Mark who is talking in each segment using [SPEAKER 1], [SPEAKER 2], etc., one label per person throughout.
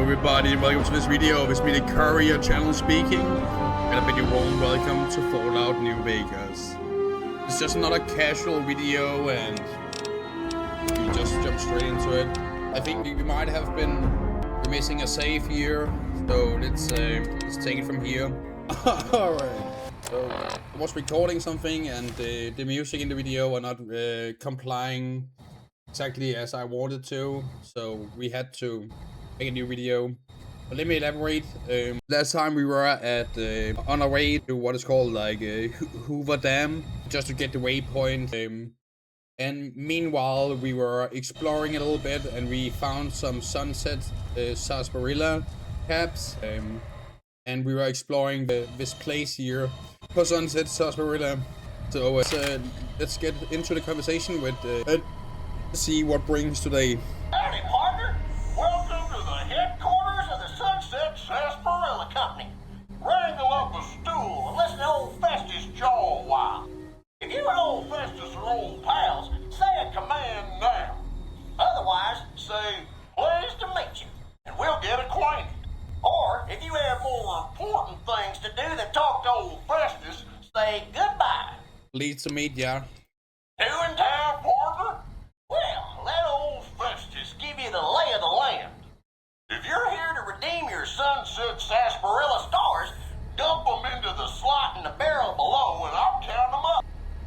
[SPEAKER 1] everybody, and welcome to this video. It's me, the Courier channel speaking, and I bid you warm welcome to Fallout New Vegas. It's just another casual video, and we just jump straight into it. I think we might have been missing a save here, so let's take it from here. Alright, so I was recording something, and the music in the video are not complying exactly as I wanted to, so we had to make a new video. But let me elaborate. Last time we were at on our way to what is called like Hoover Dam, just to get the waypoint. And meanwhile we were exploring a little bit, and we found some sunset Sasparilla caps. And we were exploring this place here for sunset Sasparilla. So let's get into the conversation with see what brings today.
[SPEAKER 2] Howdy, partner. Welcome to the headquarters of the Sunset Sasparilla Company. Wrangle up a stool and listen to old Festus jaw a while. If you and old Festus are old pals, say a command now. Otherwise, say, pleased to meet you, and we'll get acquainted. Or, if you have more important things to do than talk to old Festus, say goodbye.
[SPEAKER 1] Pleased to meet ya.
[SPEAKER 2] New in town, partner? Well, let old Festus give you the lay of the land. If you're here to redeem your Sunset Sasparilla stars, dump them into the slot in the barrel below and I'll count them up.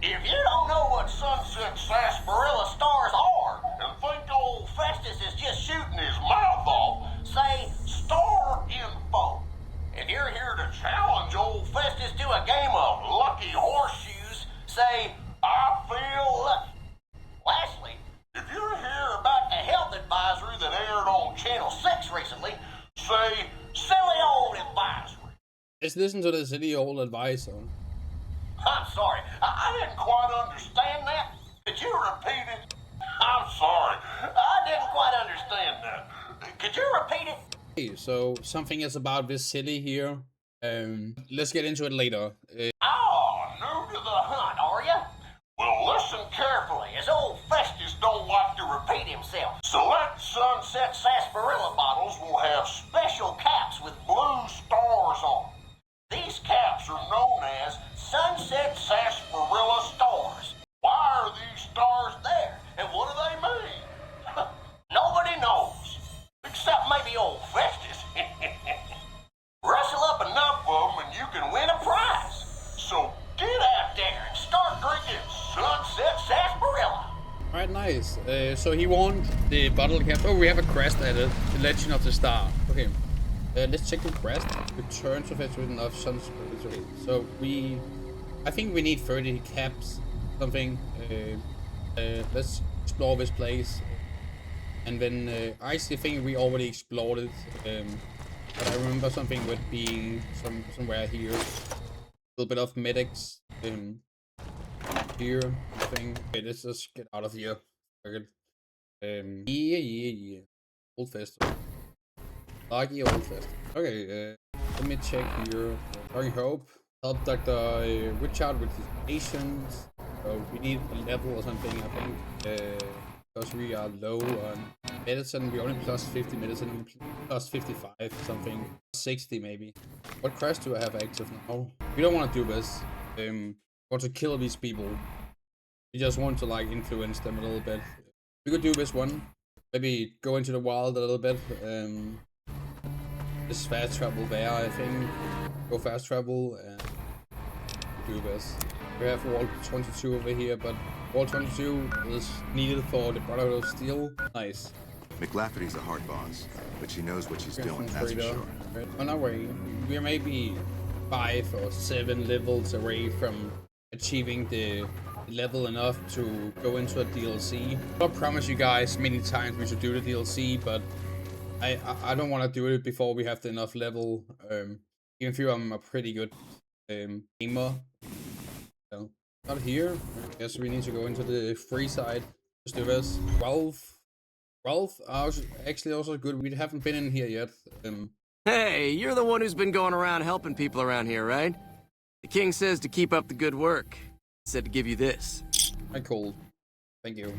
[SPEAKER 2] If you don't know what Sunset Sasparilla stars are and think old Festus is just shooting his mouth off, say star info. If you're here to challenge old Festus to a game of lucky horseshoes, say I feel lucky. Lastly, if you're here about the health advisory that aired on Channel 6 recently, say, silly old advisory.
[SPEAKER 1] Let's listen to the city old advisor.
[SPEAKER 2] I'm sorry, I didn't quite understand that. Could you repeat it? I'm sorry, I didn't quite understand that. Could you repeat it?
[SPEAKER 1] Okay, so something is about this city here. Let's get into it later.
[SPEAKER 2] Oh, new to the hunt, are you? Well, listen carefully, as old Festus don't like to repeat himself. Select Sunset Sasparilla bottles will have special caps with blue stars on them. These caps are known as Sunset Sasparilla stars. Why are these stars there, and what do they mean? Nobody knows, except maybe old Festus. Rustle up enough of them and you can win a prize. So get out there and start drinking Sunset Sasparilla.
[SPEAKER 1] Alright, nice. So he won the bottle cap. Oh, we have a crest at it. The Legend of the Star. Okay. Let's check the crest. Return to fetch with enough Sunspirits. Okay. So I think we need 30 caps. Something. Let's explore this place. And then I actually think we already explored it. But I remember something with being somewhere here. A little bit of medics. Here, I think. Okay, let's just get out of here. Okay. Yeah. Old Festival. Lucky Old Festival. Okay, let me check here. Starting Hope. Help Dr. Richard with his patients. So we need a level or something, I think. Because we are low on medicine. We only plus 50 medicine, plus 55 something. 60 maybe. What crash do I have active now? We don't want to do this. Want to kill these people. We just want to like influence them a little bit. We could do this one. Maybe go into the wild a little bit. Just fast travel there, I think. Go fast travel and do this. We have Wall 22 over here, but Wall 22 is needed for the Brotherhood of Steel. Nice.
[SPEAKER 3] McLafferty's a hard boss, but she knows what she's doing, that's for sure.
[SPEAKER 1] On our way, we are maybe 5 or 7 levels away from achieving the level enough to go into a DLC. I promise you guys many times we should do the DLC, but I don't want to do it before we have enough level. Even if I'm a pretty good gamer. So, not here. I guess we need to go into the free side. Just do this. Ralph actually also good. We haven't been in here yet.
[SPEAKER 4] Hey, you're the one who's been going around helping people around here, right? The king says to keep up the good work. He said to give you this.
[SPEAKER 1] I cool. Thank you.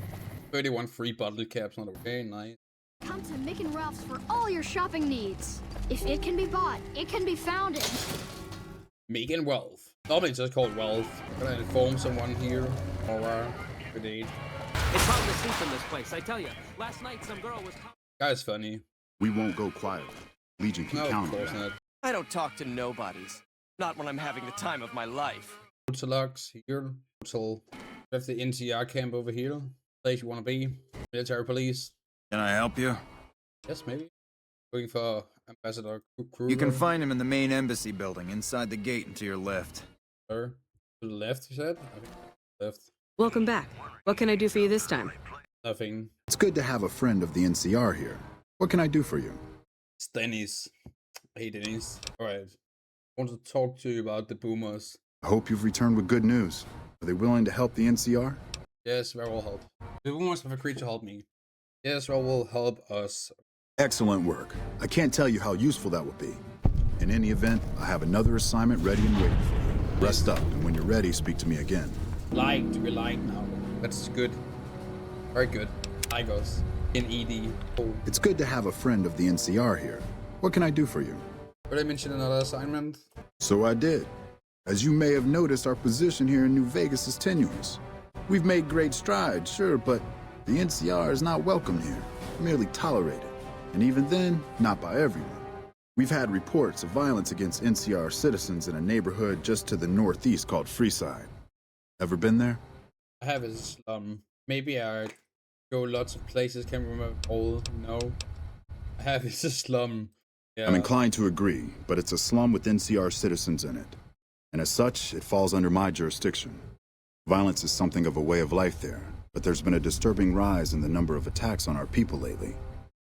[SPEAKER 1] 31 free bottle caps, not okay, nice.
[SPEAKER 5] Come to Mick and Ralph's for all your shopping needs. If it can be bought, it can be found in
[SPEAKER 1] Mick and Ralph. Normally it's just called Ralph. Can I inform someone here? Or good age.
[SPEAKER 6] It's hard to sleep in this place, I tell you. Last night some girl was...
[SPEAKER 1] Guy's funny.
[SPEAKER 7] We won't go quietly. Legion can
[SPEAKER 1] No, of
[SPEAKER 7] count on
[SPEAKER 1] course
[SPEAKER 7] that.
[SPEAKER 1] not.
[SPEAKER 4] I don't talk to nobodies. Not when I'm having the time of my life.
[SPEAKER 1] Hotelux here. Hotel. We have the NCR camp over here. Place you want to be. Military police.
[SPEAKER 8] Can I help you?
[SPEAKER 1] Yes, maybe. Looking for Ambassador Kruger.
[SPEAKER 8] You can find him in the main embassy building, inside the gate and to your left.
[SPEAKER 1] To the left, you said? I think left.
[SPEAKER 9] Welcome back. What can I do for you this time?
[SPEAKER 1] Nothing.
[SPEAKER 7] It's good to have a friend of the NCR here. What can I do for you?
[SPEAKER 1] It's Dennis. Hey, Dennis. Alright. I want to talk to you about the boomers.
[SPEAKER 7] I hope you've returned with good news. Are they willing to help the NCR?
[SPEAKER 1] Yes, they will help. The boomers have agreed to help me. Yes, they will help us.
[SPEAKER 7] Excellent work. I can't tell you how useful that will be. In any event, I have another assignment ready and waiting for you. Rest up, and when you're ready, speak to me again.
[SPEAKER 1] Like to be like now. That's good. Very good. Like us. In ED. Oh.
[SPEAKER 7] It's good to have a friend of the NCR here. What can I do for you?
[SPEAKER 1] Did I mention another assignment?
[SPEAKER 7] So I did. As you may have noticed, our position here in New Vegas is tenuous. We've made great strides, sure, but the NCR is not welcome here, merely tolerated. And even then, not by everyone. We've had reports of violence against NCR citizens in a neighborhood just to the northeast called Freeside. Ever been there?
[SPEAKER 1] I have a slum. Maybe I go lots of places, can't remember all. No. I have a slum. Yeah.
[SPEAKER 7] I'm inclined to agree, but it's a slum with NCR citizens in it. And as such, it falls under my jurisdiction. Violence is something of a way of life there, but there's been a disturbing rise in the number of attacks on our people lately.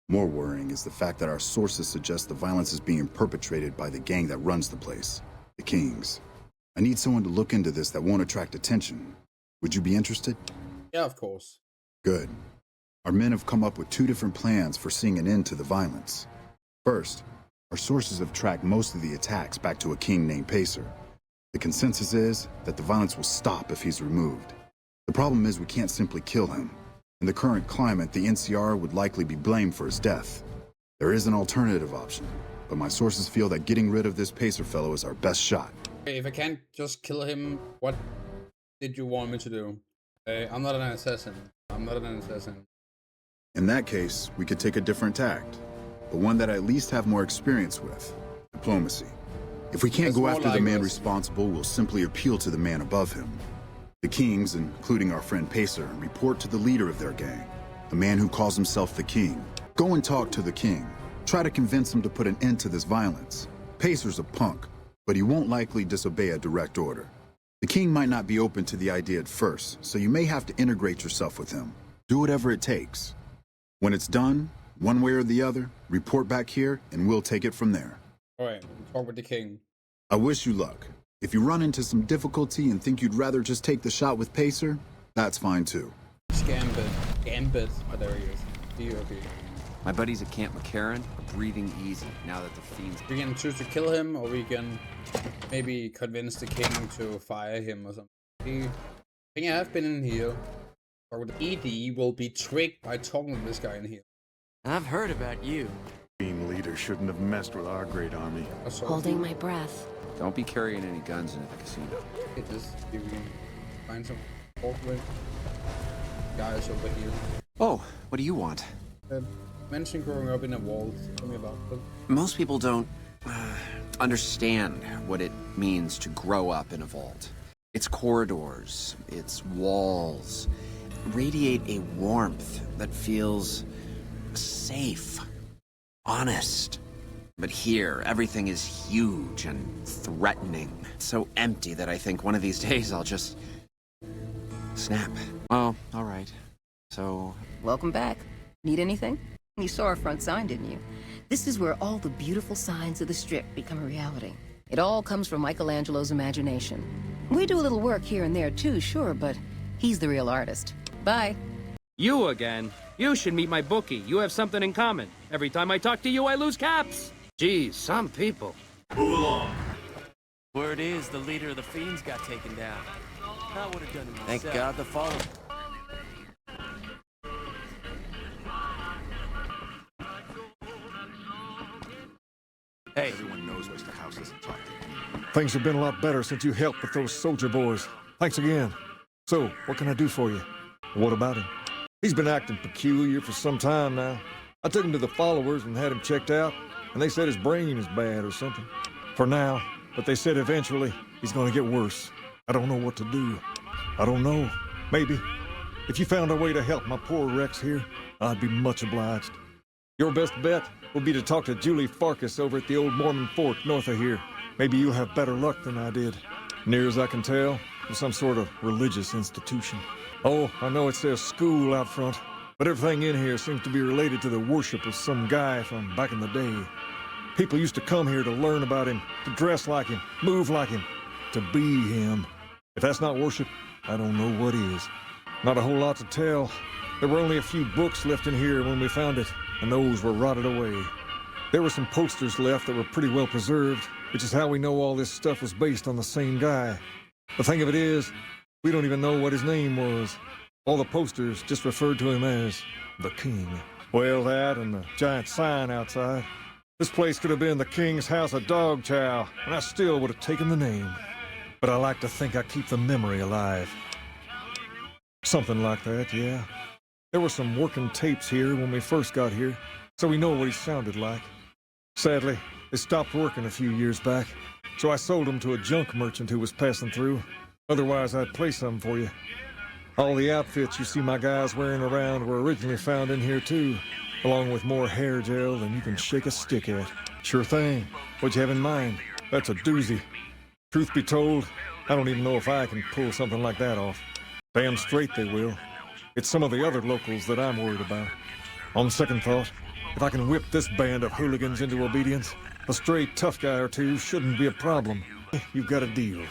[SPEAKER 7] More worrying is the fact that our sources suggest the violence is being perpetrated by the gang that runs the place, the Kings. I need someone to look into this that won't attract attention. Would you be interested?
[SPEAKER 1] Yeah, of course.
[SPEAKER 7] Good. Our men have come up with 2 different plans for seeing an end to the violence. First, our sources have tracked most of the attacks back to a king named Pacer. The consensus is that the violence will stop if he's removed. The problem is we can't simply kill him. In the current climate, the NCR would likely be blamed for his death. There is an alternative option, but my sources feel that getting rid of this Pacer fellow is our best shot.
[SPEAKER 1] Okay, if I can't just kill him, what did you want me to do? I'm not an assassin. I'm not an assassin.
[SPEAKER 7] In that case, we could take a different tact, but one that I at least have more experience with: diplomacy. If we can't
[SPEAKER 1] That's
[SPEAKER 7] go
[SPEAKER 1] more
[SPEAKER 7] after the
[SPEAKER 1] like
[SPEAKER 7] man
[SPEAKER 1] us.
[SPEAKER 7] responsible, we'll simply appeal to the man above him. The Kings, including our friend Pacer, report to the leader of their gang, the man who calls himself the King. Go and talk to the King. Try to convince him to put an end to this violence. Pacer's a punk, but he won't likely disobey a direct order. The King might not be open to the idea at first, so you may have to integrate yourself with him. Do whatever it takes. When it's done, one way or the other, report back here and we'll take it from there.
[SPEAKER 1] Alright, talk with the king.
[SPEAKER 7] I wish you luck. If you run into some difficulty and think you'd rather just take the shot with Pacer, that's fine too.
[SPEAKER 1] Gambit. Gambit. Oh, there he is. Okay.
[SPEAKER 10] My buddies at Camp McCarran are breathing easy now that the fiends...
[SPEAKER 1] We can choose to kill him, or we can maybe convince the king to fire him or something. I think I have been in here. Or the ED will be tricked by talking to this guy in here.
[SPEAKER 4] I've heard about you.
[SPEAKER 11] Team leader shouldn't have messed with our great army.
[SPEAKER 9] Holding my breath.
[SPEAKER 10] Don't be carrying any guns into the casino.
[SPEAKER 1] It is. We can find some talk with guys over here.
[SPEAKER 10] Oh, what do you want?
[SPEAKER 1] Mention growing up in a vault. Tell me about it.
[SPEAKER 10] Most people don't understand what it means to grow up in a vault. Its corridors, its walls, radiate a warmth that feels safe, honest. But here, everything is huge and threatening. So empty that I think one of these days I'll just snap. Oh, all right. So...
[SPEAKER 9] Welcome back. Need anything? You saw our front sign, didn't you? This is where all the beautiful signs of the Strip become a reality. It all comes from Michelangelo's imagination. We do a little work here and there too, sure, but he's the real artist. Bye.
[SPEAKER 6] You again? You should meet my bookie. You have something in common. Every time I talk to you, I lose caps. Geez, some people.
[SPEAKER 11] Move along.
[SPEAKER 4] Word is the leader of the Fiends got taken down. I would have done it myself.
[SPEAKER 10] Thank God the fallen.
[SPEAKER 12] Things have been a lot better since you helped with those soldier boys. Thanks again. So, what can I do for you? What about him? He's been acting peculiar for some time now. I took him to the followers and had him checked out, and they said his brain is bad or something. For now, but they said eventually he's gonna get worse. I don't know what to do. I don't know. Maybe. If you found a way to help my poor Rex here, I'd be much obliged. Your best bet will be to talk to Julie Farkas over at the old Mormon fort north of here. Maybe you'll have better luck than I did. Near as I can tell, it's some sort of religious institution. Oh, I know it says school out front, but everything in here seems to be related to the worship of some guy from back in the day. People used to come here to learn about him, to dress like him, move like him, to be him. If that's not worship, I don't know what is. Not a whole lot to tell. There were only a few books left in here when we found it, and those were rotted away. There were some posters left that were pretty well preserved, which is how we know all this stuff was based on the same guy. The thing of it is, we don't even know what his name was. All the posters just referred to him as the King. Well, that and the giant sign outside. This place could have been the King's House of Dog Chow, and I still would have taken the name. But I like to think I keep the memory alive. Something like that, yeah. There were some working tapes here when we first got here, so we know what he sounded like. Sadly, they stopped working a few years back, so I sold them to a junk merchant who was passing through. Otherwise, I'd play some for you. All the outfits you see my guys wearing around were originally found in here, too, along with more hair gel than you can shake a stick at. Sure thing. What'd you have in mind? That's a doozy. Truth be told, I don't even know if I can pull something like that off. Damn straight they will. It's some of the other locals that I'm worried about. On second thought, if I can whip this band of hooligans into obedience, a stray tough guy or two shouldn't be a problem. You've got a deal.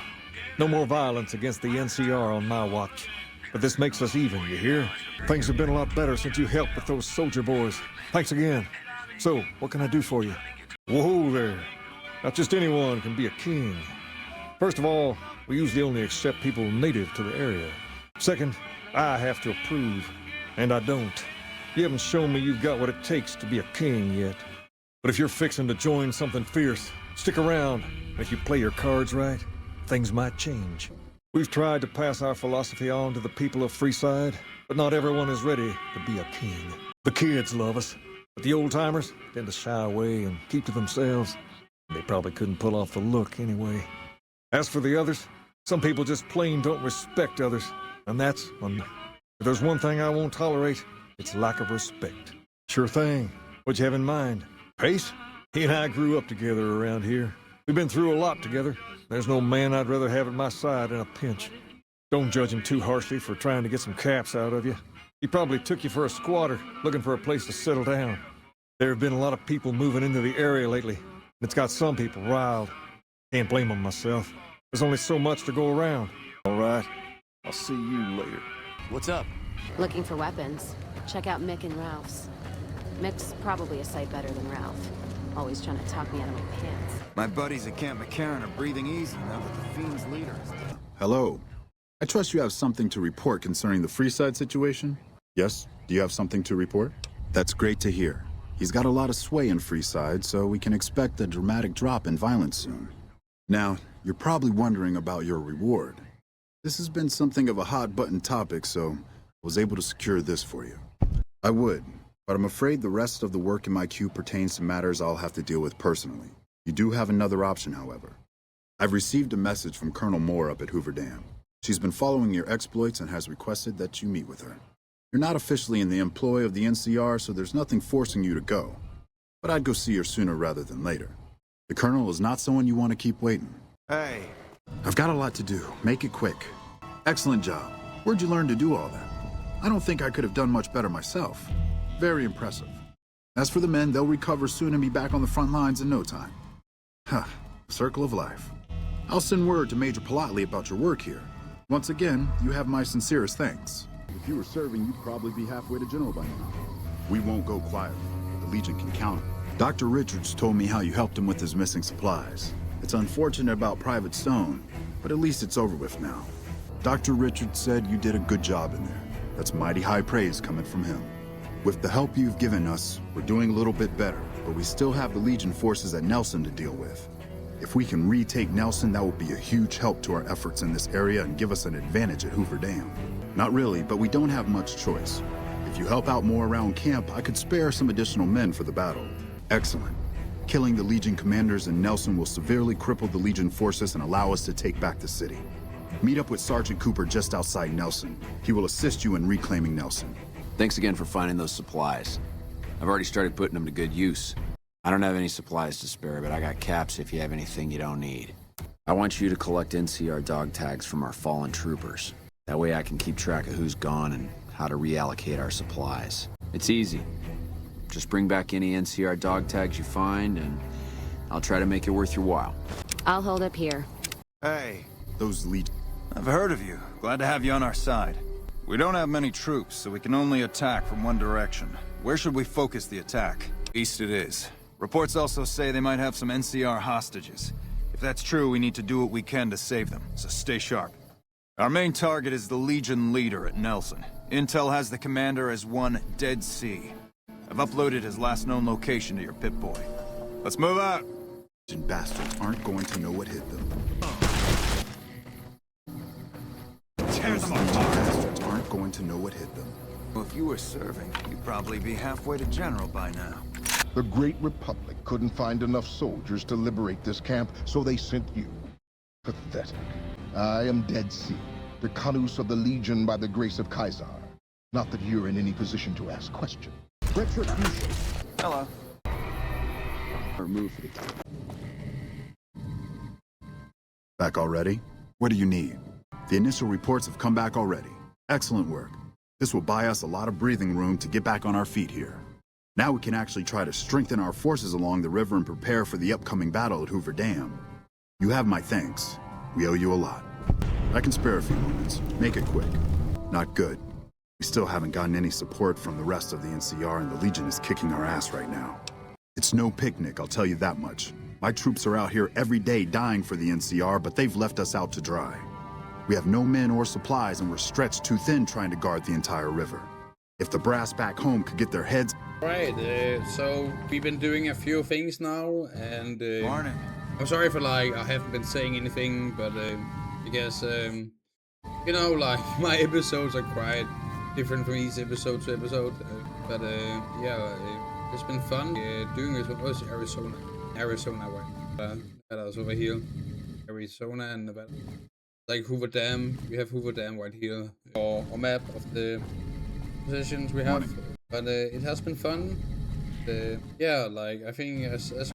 [SPEAKER 12] No more violence against the NCR on my watch. But this makes us even, you hear? Things have been a lot better since you helped with those soldier boys. Thanks again. So, what can I do for you? Whoa there. Not just anyone can be a king. First of all, we usually only accept people native to the area. Second, I have to approve, and I don't. You haven't shown me you've got what it takes to be a king yet. But if you're fixing to join something fierce, stick around. And if you play your cards right, things might change. We've tried to pass our philosophy on to the people of Freeside, but not everyone is ready to be a king. The kids love us, but the old-timers tend to shy away and keep to themselves. They probably couldn't pull off the look anyway. As for the others, some people just plain don't respect others, and that's one. If there's one thing I won't tolerate, it's lack of respect. Sure thing. What'd you have in mind? Pace? He and I grew up together around here. We've been through a lot together. There's no man I'd rather have at my side in a pinch. Don't judge him too harshly for trying to get some caps out of you. He probably took you for a squatter, looking for a place to settle down. There have been a lot of people moving into the area lately, and it's got some people riled. Can't blame them myself. There's only so much to go around. All right. I'll see you later.
[SPEAKER 4] What's up?
[SPEAKER 13] Looking for weapons. Check out Mick and Ralph's. Mick's probably a sight better than Ralph. Always trying to talk me out of my pants.
[SPEAKER 8] My buddies at Camp McCarran are breathing easy now that the Fiend's leader is dead.
[SPEAKER 7] Hello. I trust you have something to report concerning the Freeside situation? Yes? Do you have something to report? That's great to hear. He's got a lot of sway in Freeside, so we can expect a dramatic drop in violence soon. Now, you're probably wondering about your reward. This has been something of a hot-button topic, so I was able to secure this for you. I would, but I'm afraid the rest of the work in my queue pertains to matters I'll have to deal with personally. You do have another option, however. I've received a message from Colonel Moore up at Hoover Dam. She's been following your exploits and has requested that you meet with her. You're not officially in the employ of the NCR, so there's nothing forcing you to go. But I'd go see her sooner rather than later. The Colonel is not someone you want to keep waiting.
[SPEAKER 8] Hey.
[SPEAKER 7] I've got a lot to do. Make it quick. Excellent job. Where'd you learn to do all that? I don't think I could have done much better myself. Very impressive. As for the men, they'll recover soon and be back on the front lines in no time. Huh. Circle of life. I'll send word to Major Politely about your work here. Once again, you have my sincerest thanks. If you were serving, you'd probably be halfway to General by now. We won't go quietly. The Legion can count on it. Dr. Richards told me how you helped him with his missing supplies. It's unfortunate about Private Stone, but at least it's over with now. Dr. Richards said you did a good job in there. That's mighty high praise coming from him. With the help you've given us, we're doing a little bit better, but we still have the Legion forces at Nelson to deal with. If we can retake Nelson, that will be a huge help to our efforts in this area and give us an advantage at Hoover Dam. Not really, but we don't have much choice. If you help out more around camp, I could spare some additional men for the battle. Excellent. Killing the Legion commanders in Nelson will severely cripple the Legion forces and allow us to take back the city. Meet up with Sergeant Cooper just outside Nelson. He will assist you in reclaiming Nelson.
[SPEAKER 10] Thanks again for finding those supplies. I've already started putting them to good use. I don't have any supplies to spare, but I got caps if you have anything you don't need. I want you to collect NCR dog tags from our fallen troopers. That way I can keep track of who's gone and how to reallocate our supplies. It's easy. Just bring back any NCR dog tags you find, and I'll try to make it worth your while.
[SPEAKER 13] I'll hold up here.
[SPEAKER 8] Hey,
[SPEAKER 7] Those Legion...
[SPEAKER 8] I've heard of you. Glad to have you on our side. We don't have many troops, so we can only attack from one direction. Where should we focus the attack? East it is. Reports also say they might have some NCR hostages. If that's true, we need to do what we can to save them, so stay sharp. Our main target is the Legion leader at Nelson. Intel has the commander as one Dead Sea. I've uploaded his last known location to your Pip-Boy. Let's move out!
[SPEAKER 7] Legion bastards aren't going to know what hit them.
[SPEAKER 8] Tear them
[SPEAKER 7] Legion
[SPEAKER 8] apart!
[SPEAKER 7] bastards aren't going to know what hit them.
[SPEAKER 8] Well, if you were serving, you'd probably be halfway to General by now.
[SPEAKER 14] The Great Republic couldn't find enough soldiers to liberate this camp, so they sent you. Pathetic. I am Dead Sea, the Kanus of the Legion by the grace of Caesar. Not that you're in any position to ask questions. Retribution.
[SPEAKER 8] Hello.
[SPEAKER 10] Remove it.
[SPEAKER 7] Back already? What do you need? The initial reports have come back already. Excellent work. This will buy us a lot of breathing room to get back on our feet here. Now we can actually try to strengthen our forces along the river and prepare for the upcoming battle at Hoover Dam. You have my thanks. We owe you a lot. I can spare a few moments. Make it quick. Not good. We still haven't gotten any support from the rest of the NCR, and the Legion is kicking our ass right now. It's no picnic, I'll tell you that much. My troops are out here every day dying for the NCR, but they've left us out to dry. We have no men or supplies, and we're stretched too thin trying to guard the entire river. If the brass back home could get their heads...
[SPEAKER 1] Right, so we've been doing a few things now, and...
[SPEAKER 8] Morning.
[SPEAKER 1] I'm sorry if I haven't been saying anything, but I guess, you know, like, my episodes are quite different from each episode to episode, but yeah, it's been fun doing this. What was Arizona? Right? That was over here. Arizona and Nevada. Like Hoover Dam, we have Hoover Dam right here, or map of the positions we have. But it has been fun. Yeah, like I think as